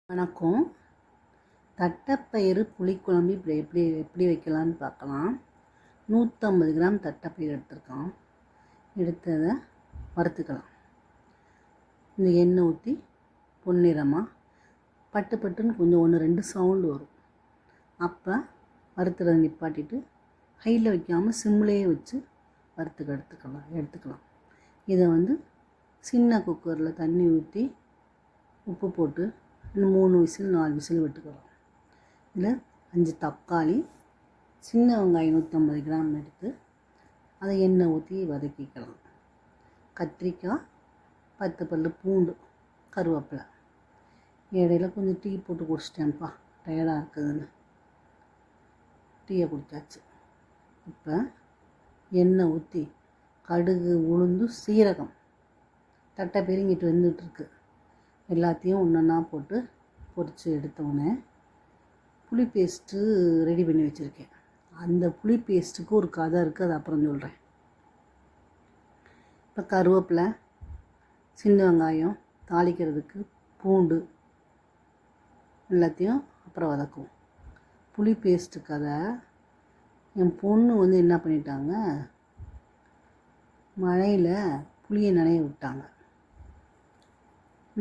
வணக்கம். தட்டைப்பயிறு புளிக்குழம்பு எப்படி வைக்கலான்னு பார்க்கலாம். 150 கிராம் தட்டைப்பயிறு எடுத்துருக்கோம். எடுத்ததை வறுத்துக்கலாம். இந்த எண்ணெய் ஊற்றி பொன்னிறமாக பட்டு பட்டுன்னு கொஞ்சம் 1-2 சவுண்டு வரும். அப்போ வறுத்துறதை நிப்பாட்டிட்டு ஹையில் வைக்காமல் சிம்லேயே வச்சு எடுத்துக்கலாம். இதை சின்ன குக்கரில் தண்ணி ஊற்றி உப்பு போட்டு 3 விசில் 4 விசில் விட்டுக்கலாம். இதில் 5 தக்காளி, சின்ன வெங்காயம் 150 கிராம் எடுத்து அதை எண்ணெய் ஊற்றி வதக்கிக்கலாம். கத்திரிக்காய், 10 பல் பூண்டு, கருவேப்பிலை. இடையில கொஞ்சம் டீ போட்டு குடிச்சிட்டேன்ப்பா, டயர்டாக இருக்குதுன்னு டீயை குடித்தாச்சு. இப்போ எண்ணெய் ஊற்றி கடுகு, உளுந்து, சீரகம், தட்டை பெருங்கிட்டு வந்துட்டுருக்கு. எல்லாத்தையும் ஒன்றா போட்டு பொரித்து எடுத்தோடனே புளி பேஸ்ட்டு ரெடி பண்ணி வச்சுருக்கேன். அந்த புளி பேஸ்ட்டுக்கு ஒரு கதை இருக்குது, அதை அப்புறம் சொல்கிறேன். இப்போ கருவேப்பிலை, சின்ன வெங்காயம், தாளிக்கிறதுக்கு பூண்டு எல்லாத்தையும் அப்புறம் வதக்குவோம். புளி பேஸ்ட்டு கதை, என் பொண்ணு என்ன பண்ணிட்டாங்க, மழையில் புளியை நனைய விட்டாங்க.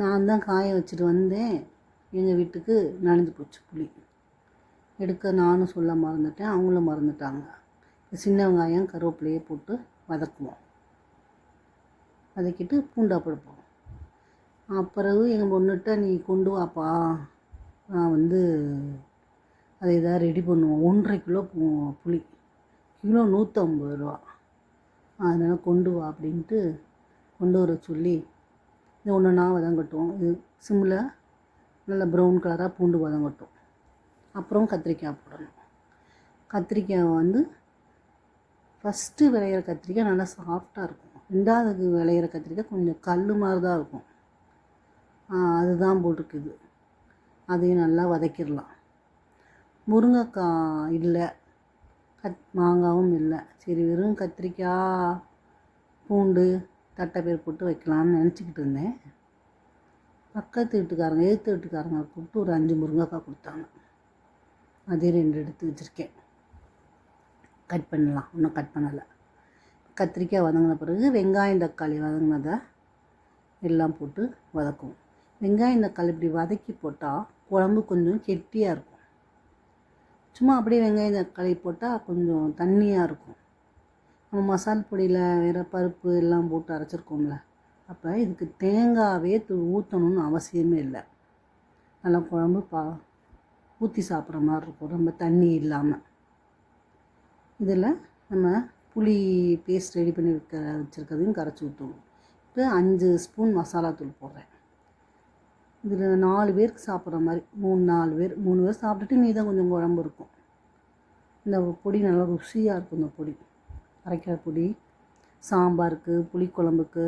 நான் தான் காய வச்சுட்டு வந்தேன். எங்கள் வீட்டுக்கு நனைஞ்சு போச்சு புளி. எடுக்க நானும் சொல்ல மறந்துட்டேன், அவங்களும் மறந்துட்டாங்க. சின்ன வெங்காயம், கருவேப்பிலையே போட்டு வதக்குவோம். வதக்கிட்டு பூண்டா படுப்போம். அப்புறம் எங்கள் பொண்ணுகிட்ட நீ கொண்டு வாப்பா, நான் அதை எதாவது ரெடி பண்ணுவோம். 1.5 கிலோ புளி, கிலோ 150 ரூபா, அதனால் கொண்டு வா அப்படின்ட்டு கொண்டு வர சொல்லி இது ஒன்றுனா வதங்கட்டும். இது சிம்மில் நல்லா ப்ரௌன் கலராக பூண்டு வதங்கட்டும். அப்புறம் கத்திரிக்காய் போடணும். கத்திரிக்காய் ஃபஸ்ட்டு விளையிற கத்திரிக்காய் நல்லா சாஃப்டாக இருக்கும். 2வது விளையிற கத்திரிக்காய் கொஞ்சம் கல் மாதிரி தான் இருக்கும். அதுதான் போட்டிருக்குது. அதையும் நல்லா வதக்கிடலாம். முருங்கைக்காய் இல்லை, மாங்காவும் இல்லை. சரி, வெறும் கத்திரிக்காய், பூண்டு, தட்டைப்பயிறு போட்டு வைக்கலாம்னு நினச்சிக்கிட்டு இருந்தேன். பக்கத்து வீட்டுக்காரங்க, எதிர்த்து வீட்டுக்காரங்க கூப்பிட்டு ஒரு 5 முருங்கைக்காய் கொடுத்தாங்க. அதே 2 எடுத்து வச்சுருக்கேன். கட் பண்ணலாம், இன்னும் கட் பண்ணலை. கத்திரிக்காய் வதங்கின பிறகு வெங்காயம், தக்காளி வதங்கினதை எல்லாம் போட்டு வதக்குவோம். வெங்காயம், தக்காளி இப்படி வதக்கி போட்டால் குழம்பு கொஞ்சம் கெட்டியாக இருக்கும். சும்மா அப்படியே வெங்காயம், தக்காளி போட்டால் கொஞ்சம் தண்ணியாக இருக்கும். நம்ம மசால் பொடியில் வேறு பருப்பு எல்லாம் போட்டு அரைச்சிருக்கோம்ல, அப்போ இதுக்கு தேங்காவே ஊற்றணும்னு அவசியமே இல்லை. நல்லா குழம்பு ஊற்றி சாப்பிட்ற மாதிரி இருக்கும், ரொம்ப தண்ணி இல்லாமல். இதில் நம்ம புளி பேஸ்ட் ரெடி பண்ணி வச்சுருக்கிறதையும் கரைச்சி ஊற்றுவோம். இப்போ 5 ஸ்பூன் மசாலாத்தூள் போடுறேன். இதில் 4 பேருக்கு சாப்பிட்ற மாதிரி, 3 பேர் சாப்பிட்டுட்டு மீதான் கொஞ்சம் குழம்பு இருக்கும். இந்த பொடி நல்லா ருசியாக இருக்கும். இந்த பொடி அரைக்கிற பொடி சாம்பாருக்கு, புளிக்குழம்புக்கு,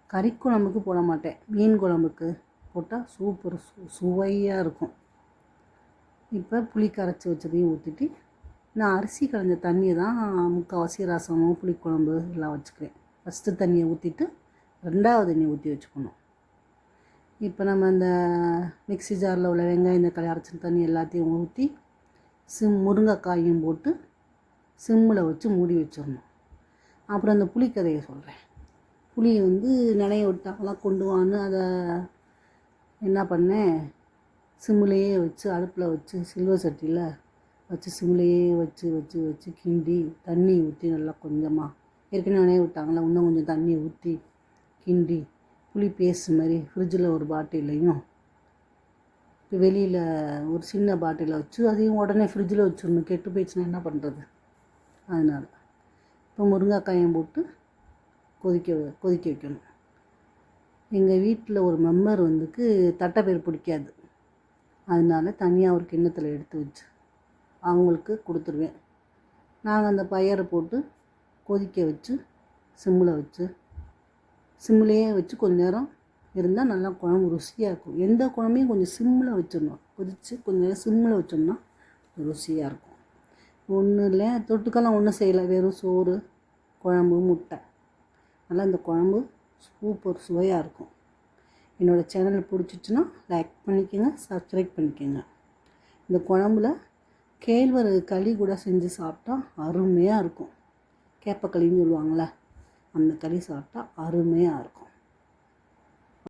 கறிக்குழம்புக்கு போட மாட்டேன், மீன் குழம்புக்கு போட்டால் சூப்பர் சுவையாக இருக்கும். இப்போ புளி கரைச்சி வச்சதையும் ஊற்றிட்டு, நான் அரிசி களைஞ்ச தண்ணியை தான் முக்கால்வாசி ரசமும் புளிக்குழம்பு எல்லாம் வச்சுக்கிறேன். ஃபஸ்ட்டு தண்ணியை ஊற்றிட்டு 2வது தண்ணியை ஊற்றி வச்சுக்கணும். இப்போ நம்ம இந்த மிக்ஸி ஜாரில் உள்ள வெங்காயம், தக்காளி அரைச்ச தண்ணி எல்லாத்தையும் ஊற்றி முருங்கைக்காயும் போட்டு சிம்மில் வச்சு மூடி வச்சிடணும். அப்புறம் அந்த புளிக்கதையை சொல்கிறேன். புளியை நனைய விட்டாங்களாம் கொண்டு வான்னு அதை என்ன பண்ணேன், சிம்மிலேயே வச்சு அடுப்பில் வச்சு சில்வர் சட்டியில் வச்சு சிம்மிலேயே வச்சு வச்சு வச்சு கிண்டி தண்ணி ஊற்றி நல்லா கொஞ்சமாக, ஏற்கனவே நனைய விட்டாங்களா, இன்னும் கொஞ்சம் தண்ணி ஊற்றி கிண்டி புளி பேஸ்ட் மாதிரி ஃப்ரிட்ஜில் ஒரு பாட்டிலையும், இப்போ வெளியில் ஒரு சின்ன பாட்டிலில் வச்சு அதையும் உடனே ஃப்ரிட்ஜில் வச்சிடணும். கெட்டு போயிடுச்சுன்னா என்ன பண்ணுறது? அதனால் இப்போ முருங்கைக்காயும் போட்டு கொதிக்க வைக்கணும். எங்கள் வீட்டில் ஒரு மெம்பர் தட்டைப்பயிறு பிடிக்காது. அதனால தனியாக ஒரு கிண்ணத்தில் எடுத்து வச்சு அவங்களுக்கு கொடுத்துருவேன். நாங்கள் அந்த பயிரை போட்டு கொதிக்க வச்சு சிம்மிலேயே வச்சு கொஞ்ச நேரம் இருந்தால் நல்லா குழம்பு ருசியாக இருக்கும். எந்த குழம்பையும் கொஞ்சம் சிம்மில் வச்சிடணும். கொதித்து கொஞ்சம் நேரம் சிம்மில் வச்சோம்னா ருசியாக இருக்கும். ஒன்றும் இல்லை, தொட்டுக்கெல்லாம் ஒன்றும் செய்யலை, வெறும் சோறு, குழம்பு, முட்டை. நல்லா இந்த குழம்பு சூப்பர் சுவையாக இருக்கும். என்னோடய சேனல் பிடிச்சிச்சுன்னா லைக் பண்ணிக்கோங்க, சப்ஸ்கிரைப் பண்ணிக்கோங்க. இந்த குழம்புல கேழ்வரகு களி கூட செஞ்சு சாப்பிட்டா அருமையாக இருக்கும். கேப்பக்களின்னு சொல்லுவாங்கள்ல, அந்த களி சாப்பிட்டா அருமையாக இருக்கும்.